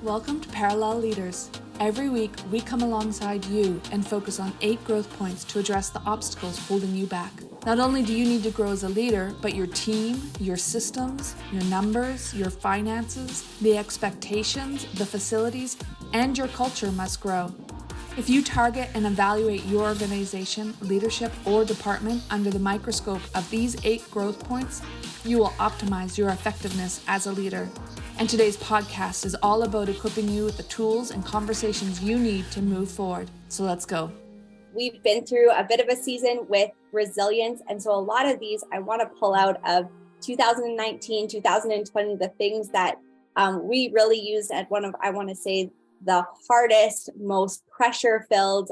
Welcome to Parallel Leaders. Every week, we come alongside you and focus on 8 growth points to address the obstacles holding you back. Not only do you need to grow as a leader, but your team, your systems, your numbers, your finances, the expectations, the facilities, and your culture must grow. If you target and evaluate your organization, leadership, or department under the microscope of these 8 growth points, you will optimize your effectiveness as a leader. And today's podcast is all about equipping you with the tools and conversations you need to move forward. So let's go. We've been through a bit of a season with resilience. And so a lot of these I want to pull out of 2019, 2020, the things that we really used at one of, I want to say, the hardest, most pressure-filled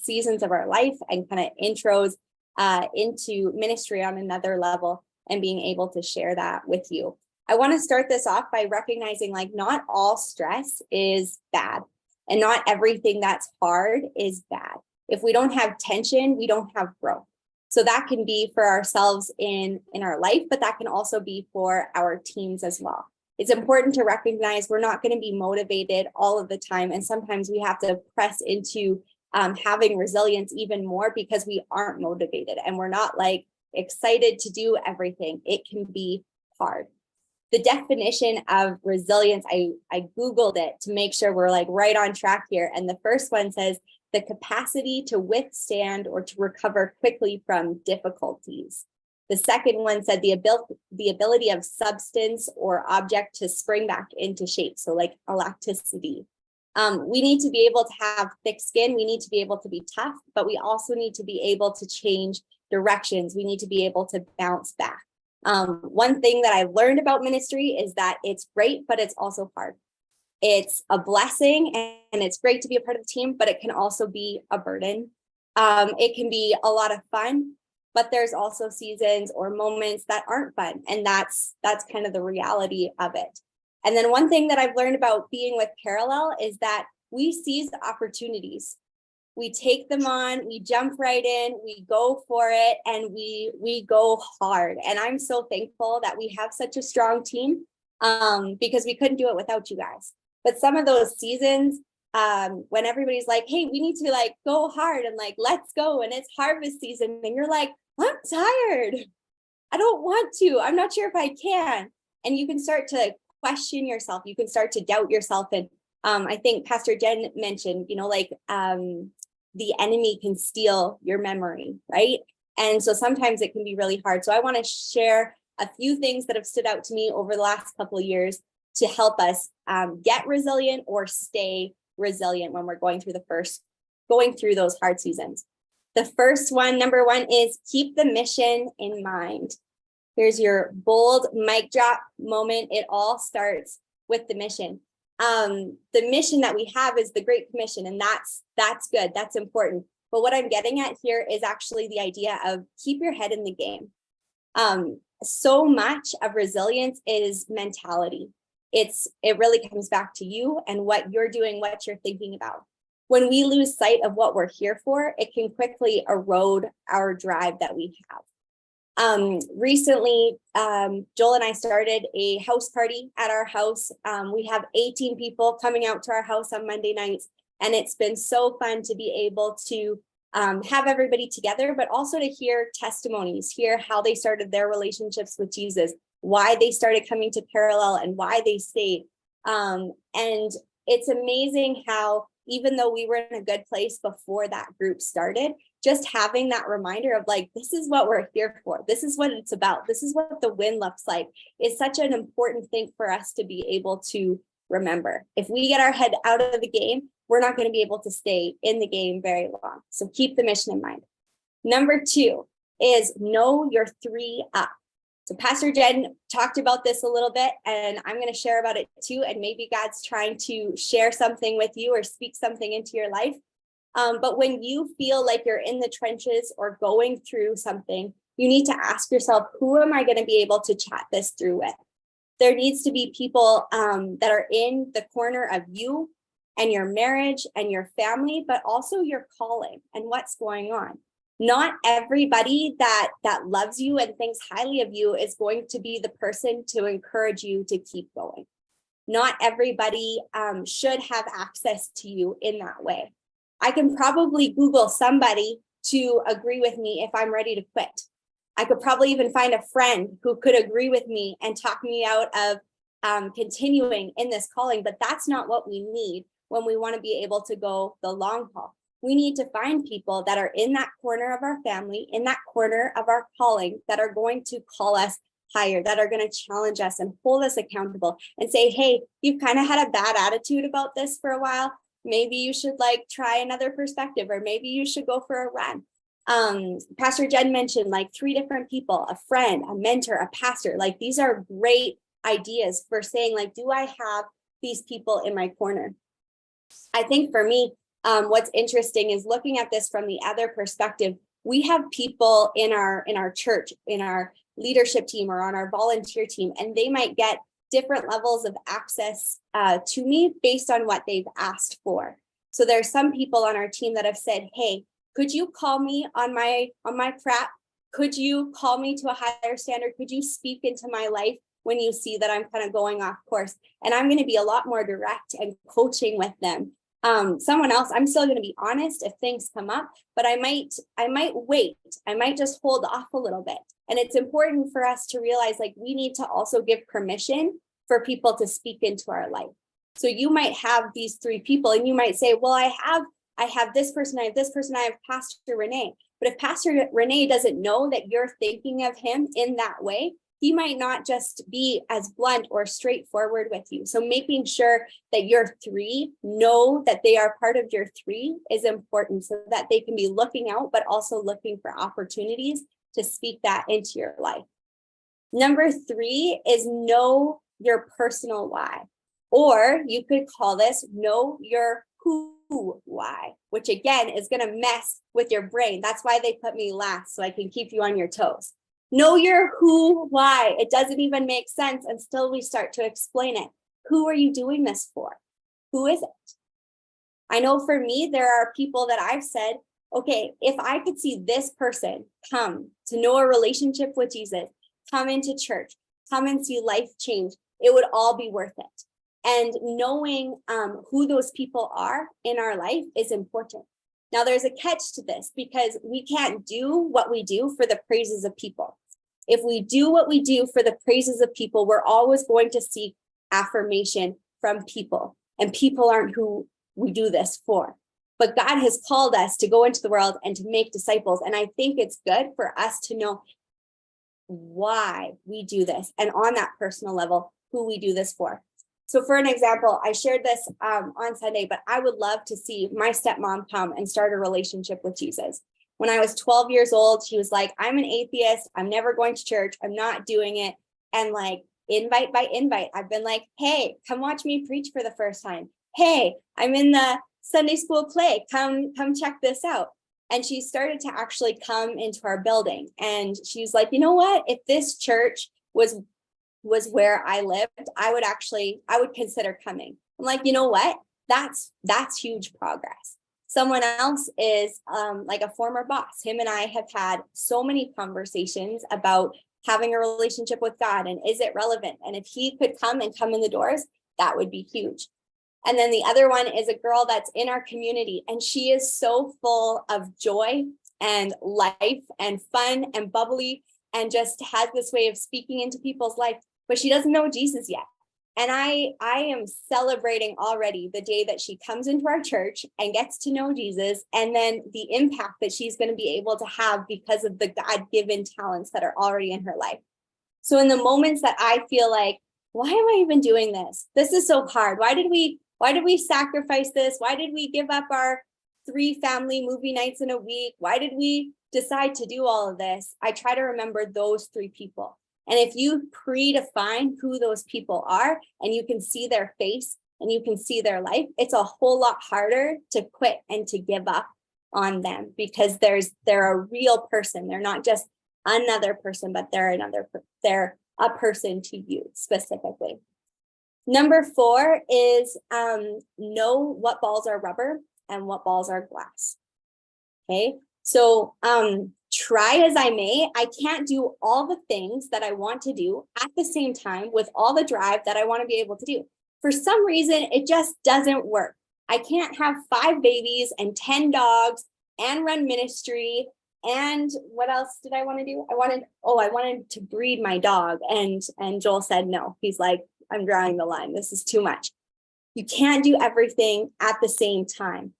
seasons of our life, and kind of intros into ministry on another level, and being able to share that with you. I want to start this off by recognizing, not all stress is bad, and not everything that's hard is bad. If we don't have tension, we don't have growth. So that can be for ourselves in our life, but that can also be for our teams as well. It's important to recognize we're not going to be motivated all of the time. And sometimes we have to press into having resilience even more because we aren't motivated and we're not excited to do everything. It can be hard. The definition of resilience, I Googled it to make sure we're right on track here. And the first one says the capacity to withstand or to recover quickly from difficulties. The second one said the ability of substance or object to spring back into shape. So elasticity. We need to be able to have thick skin. We need to be able to be tough, but we also need to be able to change directions. We need to be able to bounce back. One thing that I've learned about ministry is that it's great, but it's also hard. It's a blessing and it's great to be a part of the team, but it can also be a burden. It can be a lot of fun, but there's also seasons or moments that aren't fun. And that's kind of the reality of it. And then one thing that I've learned about being with Parallel is that we seize opportunities. We take them on, we jump right in, we go for it, and we go hard. And I'm so thankful that we have such a strong team because we couldn't do it without you guys. But some of those seasons, when everybody's like, hey, we need to go hard and let's go. And it's harvest season and you're like, I'm tired. I don't want to. I'm not sure if I can. And you can start to question yourself. You can start to doubt yourself. And I think Pastor Jen mentioned, the enemy can steal your memory, right? And so sometimes it can be really hard. So I want to share a few things that have stood out to me over the last couple of years to help us get resilient or stay resilient when we're going through those hard seasons. The first one, number one, is keep the mission in mind. Here's your bold mic drop moment. It all starts with the mission. The mission that we have is the Great Commission, and that's good. That's important. But what I'm getting at here is actually the idea of keep your head in the game. So much of resilience is mentality. It really comes back to you and what you're doing, what you're thinking about. When we lose sight of what we're here for, it can quickly erode our drive that we have. Recently, Joel and I started a house party at our house. We have 18 people coming out to our house on Monday nights, and it's been so fun to be able to have everybody together, but also to hear testimonies, hear how they started their relationships with Jesus, why they started coming to Parallel, and why they stayed. And it's amazing how, even though we were in a good place before that group started, just having that reminder of this is what we're here for. This is what it's about. This is what the win looks like is such an important thing for us to be able to remember. If we get our head out of the game, we're not going to be able to stay in the game very long. So keep the mission in mind. Number 2 is know your 3 up. So Pastor Jen talked about this a little bit, and I'm going to share about it too. And maybe God's trying to share something with you or speak something into your life. But when you feel like you're in the trenches or going through something, you need to ask yourself, who am I going to be able to chat this through with? There needs to be people that are in the corner of you and your marriage and your family, but also your calling and what's going on. Not everybody that loves you and thinks highly of you is going to be the person to encourage you to keep going. Not everybody should have access to you in that way. I can probably Google somebody to agree with me if I'm ready to quit. I could probably even find a friend who could agree with me and talk me out of continuing in this calling, but that's not what we need when we want to be able to go the long haul. We need to find people that are in that corner of our family, in that corner of our calling, that are going to call us higher, that are going to challenge us and hold us accountable and say, hey, you've kind of had a bad attitude about this for a while. Maybe you should like try another perspective, or maybe you should go for a run. Pastor Jen mentioned like 3 different people, a friend, a mentor, a pastor. Like these are great ideas for saying like, do I have these people in my corner? I think for me, what's interesting is looking at this from the other perspective. We have people in our church, in our leadership team or on our volunteer team, and they might get different levels of access to me based on what they've asked for. So there's some people on our team that have said, hey, could you call me on my prep? Could you call me to a higher standard? Could you speak into my life when you see that I'm kind of going off course? And I'm going to be a lot more direct and coaching with them. Someone else, I'm still going to be honest if things come up, but I might wait. I might just hold off a little bit. And it's important for us to realize like we need to also give permission for people to speak into our life. So you might have these 3 people and you might say, well, I have this person, I have this person, I have Pastor Renee. But if Pastor Renee doesn't know that you're thinking of him in that way, he might not just be as blunt or straightforward with you. So making sure that your 3 know that they are part of your 3 is important so that they can be looking out, but also looking for opportunities to speak that into your life. Number 3 is know your personal why, or you could call this know your who why, which again is going to mess with your brain. That's why they put me last, so I can keep you on your toes. Know your who why. It doesn't even make sense until we start to explain it. Who are you doing this for? Who is it? I know for me, there are people that I've said, okay, if I could see this person come to know a relationship with Jesus, come into church, come and see life change, it would all be worth it. And knowing who those people are in our life is important. Now, there's a catch to this because we can't do what we do for the praises of people. If we do what we do for the praises of people, we're always going to seek affirmation from people, and people aren't who we do this for. But God has called us to go into the world and to make disciples. And I think it's good for us to know why we do this, and on that personal level, who we do this for. So for an example, I shared this on Sunday, but I would love to see my stepmom come and start a relationship with Jesus. When I was 12 years old, she was like, I'm an atheist. I'm never going to church. I'm not doing it. And like invite by invite, I've been like, hey, come watch me preach for the first time. Hey, I'm in the Sunday school play. Come check this out. And she started to actually come into our building. And she's like, you know what? If this church was where I lived, I would consider coming. I'm like, you know what? That's huge progress. Someone else is like a former boss. Him and I have had so many conversations about having a relationship with God and is it relevant? And if he could come in the doors, that would be huge. And then the other one is a girl that's in our community, and she is so full of joy and life and fun and bubbly and just has this way of speaking into people's life, but she doesn't know Jesus yet. And I am celebrating already the day that she comes into our church and gets to know Jesus, and then the impact that she's going to be able to have because of the God-given talents that are already in her life. So in the moments that I feel like, why am I even doing this? This is so hard. Why did we sacrifice this? Why did we give up our 3 family movie nights in a week? Why did we decide to do all of this? I try to remember those 3 people. And if you predefine who those people are and you can see their face and you can see their life, it's a whole lot harder to quit and to give up on them because they're a real person. They're not just another person, but they're a person to you specifically. Number 4 is know what balls are rubber and what balls are glass. Okay, so try as I may, I can't do all the things that I want to do at the same time with all the drive that I want to be able to do. For some reason, it just doesn't work. I can't have 5 babies and 10 dogs and run ministry. And what else did I want to do? I wanted to breed my dog. And Joel said, no. He's like, I'm drawing the line. This is too much. You can't do everything at the same time.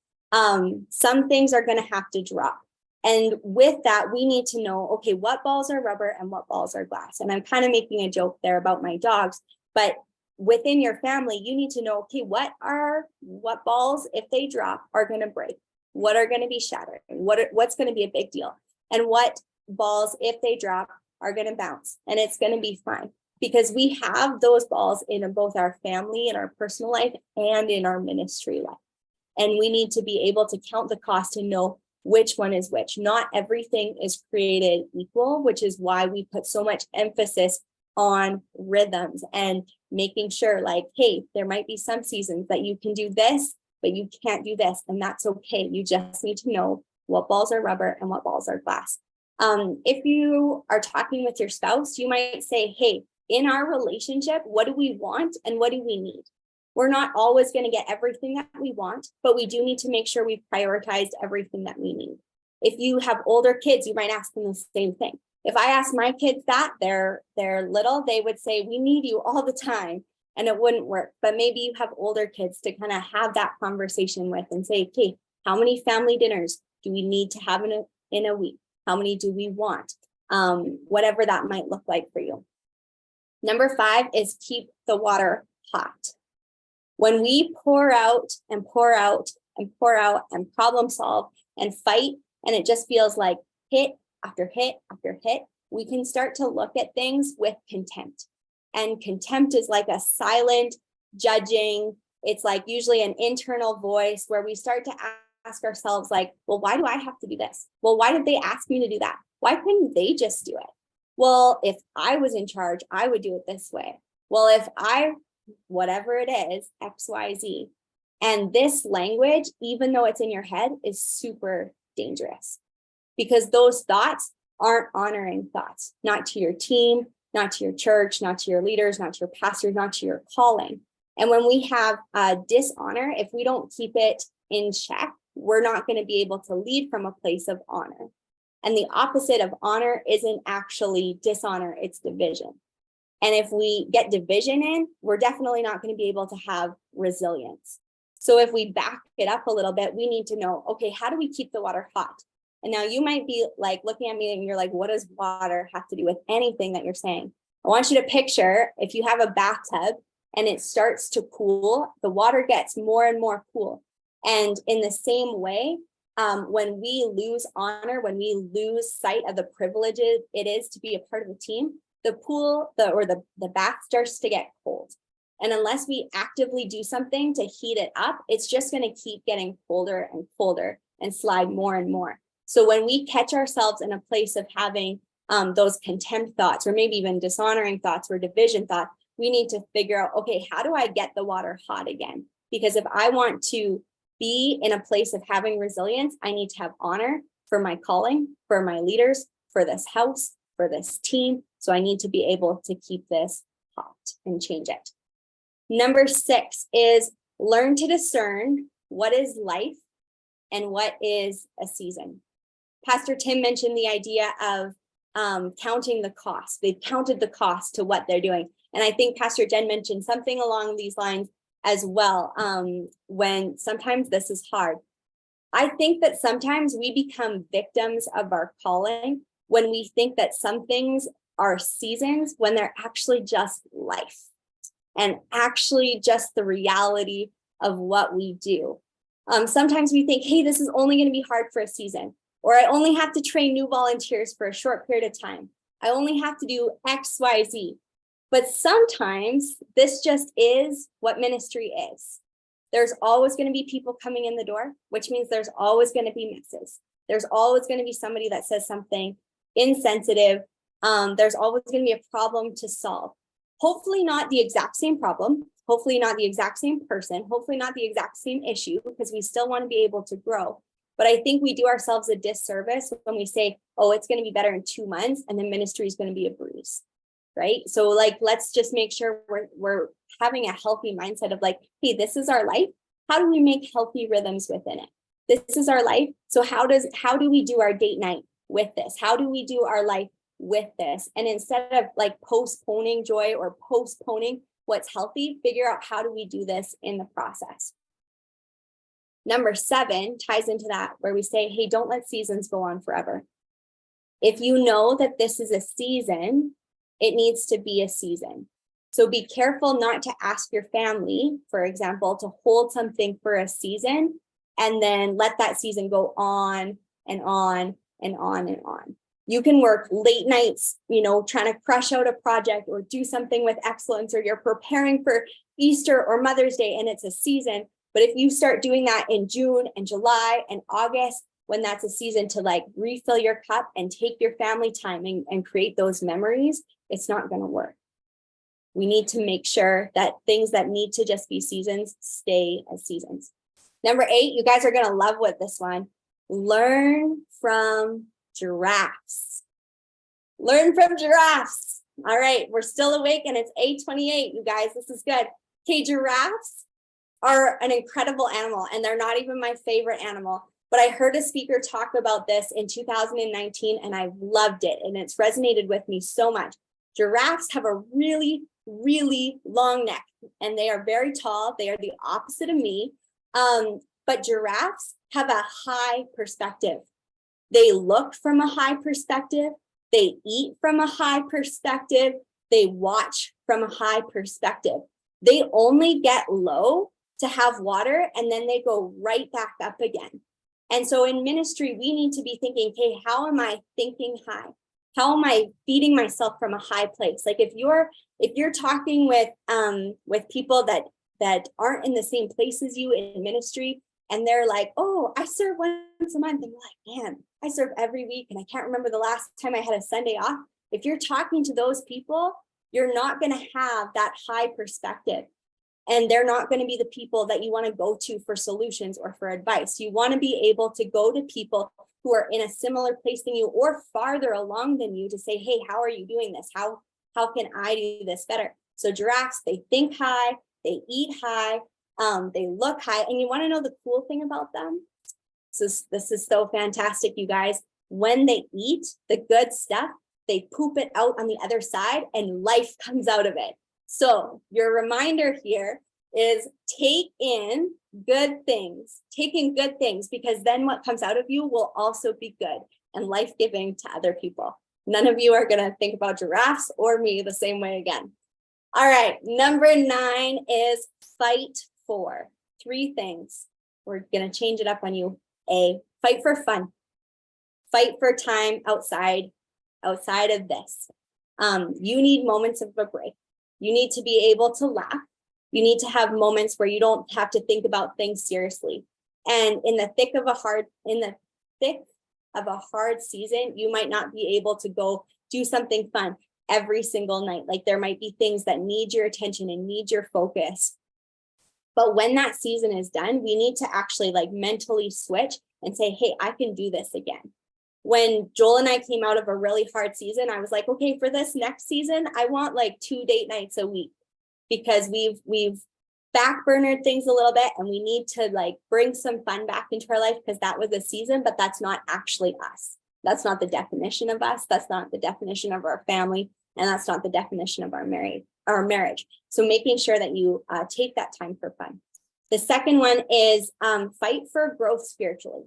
Some things are going to have to drop. And with that, we need to know, okay, what balls are rubber and what balls are glass? And I'm kind of making a joke there about my dogs, but within your family, you need to know, okay, what balls, if they drop, are going to break? What are going to be shattered? What's going to be a big deal? And what balls, if they drop, are going to bounce? And it's going to be fine, because we have those balls in both our family, in our personal life, and in our ministry life. And we need to be able to count the cost and know which one is which. Not everything is created equal, which is why we put so much emphasis on rhythms and making sure, like, hey, there might be some seasons that you can do this, but you can't do this, and that's okay. You just need to know what balls are rubber and what balls are glass. If you are talking with your spouse, you might say, hey, in our relationship, what do we want and what do we need? We're not always going to get everything that we want, but we do need to make sure we've prioritized everything that we need. If you have older kids, you might ask them the same thing. If I ask my kids that, they're little, they would say, we need you all the time, and it wouldn't work. But maybe you have older kids to kind of have that conversation with and say, okay, how many family dinners do we need to have in a week? How many do we want? Whatever that might look like for you. Number 5 is keep the water hot. When we pour out and pour out and pour out and problem solve and fight, and it just feels like hit after hit after hit, we can start to look at things with contempt. And contempt is like a silent judging. It's like usually an internal voice where we start to ask ourselves, like, well, why do I have to do this? Well, why did they ask me to do that? Why couldn't they just do it? Well, if I was in charge, I would do it this way. Well, if whatever it is, X, Y, Z. And this language, even though it's in your head, is super dangerous, because those thoughts aren't honoring thoughts, not to your team, not to your church, not to your leaders, not to your pastors, not to your calling. And when we have dishonor, if we don't keep it in check, we're not going to be able to lead from a place of honor. And the opposite of honor isn't actually dishonor, it's division. And if we get division in, we're definitely not going to be able to have resilience. So if we back it up a little bit, we need to know, okay, how do we keep the water hot? And now you might be like looking at me and you're like, what does water have to do with anything that you're saying? I want you to picture if you have a bathtub and it starts to cool, the water gets more and more cool. And in the same way, when we lose honor, when we lose sight of the privileges it is to be a part of a team, the pool or the bath starts to get cold. And unless we actively do something to heat it up, it's just going to keep getting colder and colder and slide more and more. So when we catch ourselves in a place of having those contempt thoughts, or maybe even dishonoring thoughts or division thoughts, we need to figure out, okay, how do I get the water hot again? Because if I want to be in a place of having resilience, I need to have honor for my calling, for my leaders, for this house, for this team. So I need to be able to keep this hot and change it. Number 6 is learn to discern what is life and what is a season. Pastor Tim mentioned the idea of counting the cost. They've counted the cost to what they're doing. And I think Pastor Jen mentioned something along these lines as well, when sometimes this is hard. I think that sometimes we become victims of our calling when we think that some things are seasons when they're actually just life and actually just the reality of what we do. Sometimes we think, hey, this is only going to be hard for a season, or I only have to train new volunteers for a short period of time. I only have to do X, Y, Z. But sometimes this just is what ministry is. There's always going to be people coming in the door, which means there's always going to be messes. There's always going to be somebody that says something insensitive. There's always going to be a problem to solve. Hopefully not the exact same problem. Hopefully not the exact same person. Hopefully not the exact same issue, because we still want to be able to grow. But I think we do ourselves a disservice when we say, oh, it's going to be better in 2 months, and then ministry is going to be a breeze. right? So like, let's just make sure we're having a healthy mindset of like, hey, this is our life. How do we make healthy rhythms within it? This is our life. So how do we do our date night with this? How do we do our life with this? And instead of like postponing joy or postponing what's healthy, figure out how do we do this in the process. Number 7 ties into that, where we say, hey, don't let seasons go on forever. If you know that this is a season, it needs to be a season. So be careful not to ask your family, for example, to hold something for a season and then let that season go on and on and on and on. You can work late nights, trying to crush out a project or do something with excellence, or you're preparing for Easter or Mother's Day and it's a season. But if you start doing that in June and July and August, when that's a season to like refill your cup and take your family time and create those memories, it's not going to work. We need to make sure that things that need to just be seasons stay as seasons. Number 8, you guys are going to love with this one. Learn from giraffes. Learn from giraffes. All right, we're still awake and it's 8:28, you guys. This is good. Okay, giraffes are an incredible animal, and they're not even my favorite animal. But I heard a speaker talk about this in 2019, and I loved it, and it's resonated with me so much. Giraffes have a really, really long neck, and they are very tall. They are the opposite of me. But giraffes have a high perspective. They look from a high perspective. They eat from a high perspective. They watch from a high perspective. They only get low to have water, and then they go right back up again. And so in ministry, we need to be thinking, hey, how am I thinking high? How am I feeding myself from a high place? Like if you're talking with people that aren't in the same place as you in ministry, and they're like, oh, I serve once a month. And you're like, man, I serve every week, and I can't remember the last time I had a Sunday off. If you're talking to those people, you're not going to have that high perspective. And they're not going to be the people that you want to go to for solutions or for advice. You want to be able to go to people who are in a similar place than you or farther along than you to say, hey, how are you doing this? How can I do this better? So giraffes, they think high, they eat high, they look high. And you want to know the cool thing about them? This is so fantastic, you guys. When they eat the good stuff, they poop it out on the other side and life comes out of it. So your reminder here is take in good things, because then what comes out of you will also be good and life-giving to other people. None of you are going to think about giraffes or me the same way again. All right, number 9 is fight for. 3 things. We're going to change it up on you. A, fight for fun. Fight for time outside of this. You need moments of a break. You need to be able to laugh. You need to have moments where you don't have to think about things seriously. And in the thick of a hard season, you might not be able to go do something fun every single night. Like there might be things that need your attention and need your focus. But when that season is done, we need to actually like mentally switch and say, hey, I can do this again. When Joel and I came out of a really hard season, I was like, okay, for this next season, I want like 2 date nights a week, because we've backburnered things a little bit and we need to like bring some fun back into our life, because that was a season, but that's not actually us. That's not the definition of us. That's not the definition of our family. And that's not the definition of our marriage. So making sure that you take that time for fun. The second one is fight for growth spiritually.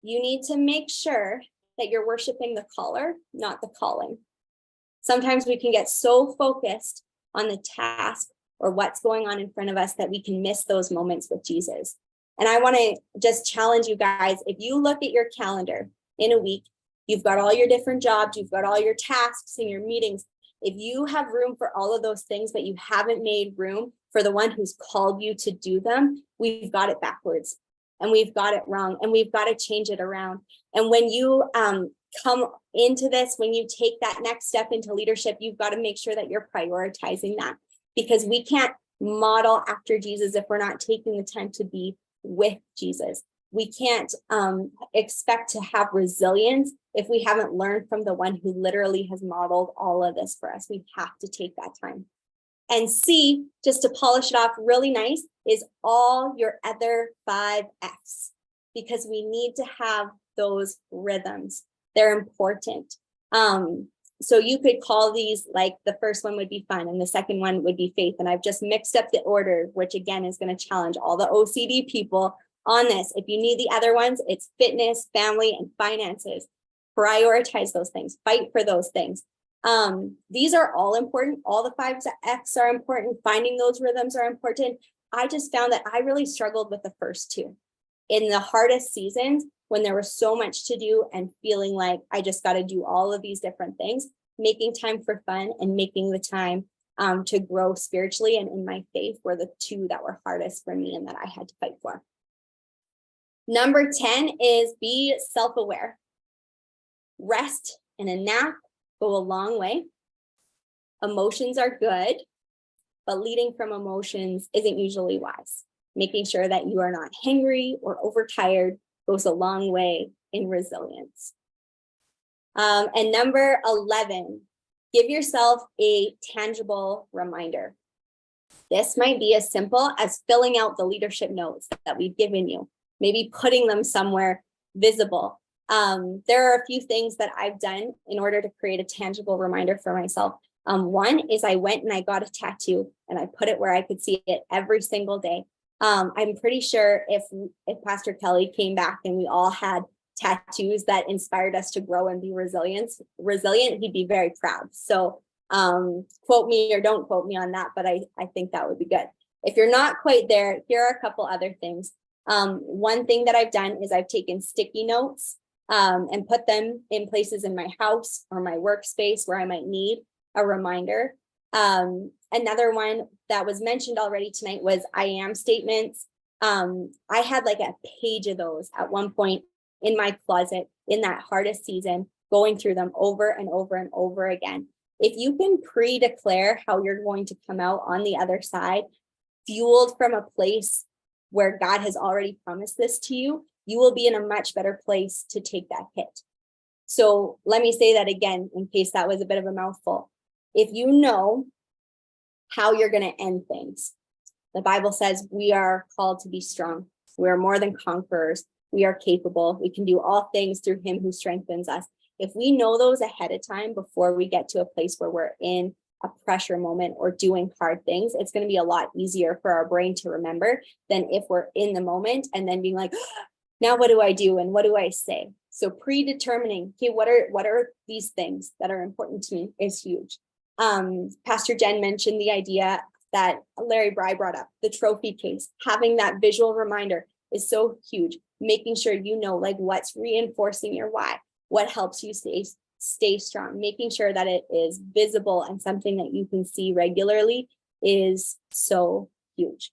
You need to make sure that you're worshiping the caller, not the calling. Sometimes we can get so focused on the task or what's going on in front of us that we can miss those moments with Jesus. And I want to just challenge you guys, if you look at your calendar in a week, you've got all your different jobs, you've got all your tasks and your meetings. If you have room for all of those things, but you haven't made room for the one who's called you to do them, we've got it backwards. And we've got it wrong, and we've got to change it around. And when you come into this, when you take that next step into leadership, you've got to make sure that you're prioritizing that, because we can't model after Jesus if we're not taking the time to be with Jesus. We can't expect to have resilience if we haven't learned from the one who literally has modeled all of this for us. We have to take that time. And C, just to polish it off really nice, is all your other 5 Fs, because we need to have those rhythms. They're important. So you could call these, like the first one would be fun and the second one would be faith. And I've just mixed up the order, which again is going to challenge all the OCD people on this. If you need the other ones, it's fitness, family, and finances. Prioritize those things, fight for those things. These are all important. All the 5 Fs are important. Finding those rhythms are important. I just found that I really struggled with the first 2 in the hardest seasons, when there was so much to do and feeling like I just got to do all of these different things. Making time for fun and making the time to grow spiritually and in my faith were the 2 that were hardest for me and that I had to fight for. Number 10 is be self-aware. Rest and a nap go a long way. Emotions are good, but leading from emotions isn't usually wise. Making sure that you are not hangry or overtired goes a long way in resilience. And number 11, give yourself a tangible reminder. This might be as simple as filling out the leadership notes that we've given you, maybe putting them somewhere visible. There are a few things that I've done in order to create a tangible reminder for myself. One is I went and I got a tattoo and I put it where I could see it every single day. I'm pretty sure if Pastor Kelly came back and we all had tattoos that inspired us to grow and be resilient, he'd be very proud. So quote me or don't quote me on that, but I think that would be good. If you're not quite there, here are a couple other things. One thing that I've done is I've taken sticky notes and put them in places in my house or my workspace where I might need a reminder. Another one that was mentioned already tonight was I am statements. I had like a page of those at one point in my closet in that hardest season, going through them over and over and over again. If you can pre-declare how you're going to come out on the other side, fueled from a place where God has already promised this to you, you will be in a much better place to take that hit. So let me say that again, in case that was a bit of a mouthful. If you know how you're going to end things, the Bible says we are called to be strong. We are more than conquerors. We are capable. We can do all things through him who strengthens us. If we know those ahead of time before we get to a place where we're in a pressure moment or doing hard things, it's going to be a lot easier for our brain to remember than if we're in the moment and then being like, now what do I do and what do I say? So predetermining, okay, what are these things that are important to me is huge. Pastor Jen mentioned the idea that Larry Bry brought up, the trophy case. Having that visual reminder is so huge. Making sure you know like what's reinforcing your why, what helps you stay strong. Making sure that it is visible and something that you can see regularly is so huge.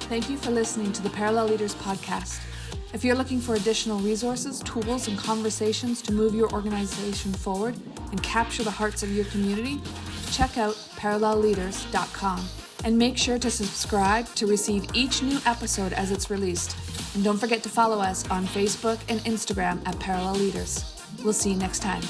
Thank you for listening to the Parallel Leaders podcast. If you're looking for additional resources, tools, and conversations to move your organization forward and capture the hearts of your community, check out parallelleaders.com and make sure to subscribe to receive each new episode as it's released. And don't forget to follow us on Facebook and Instagram at Parallel Leaders. We'll see you next time.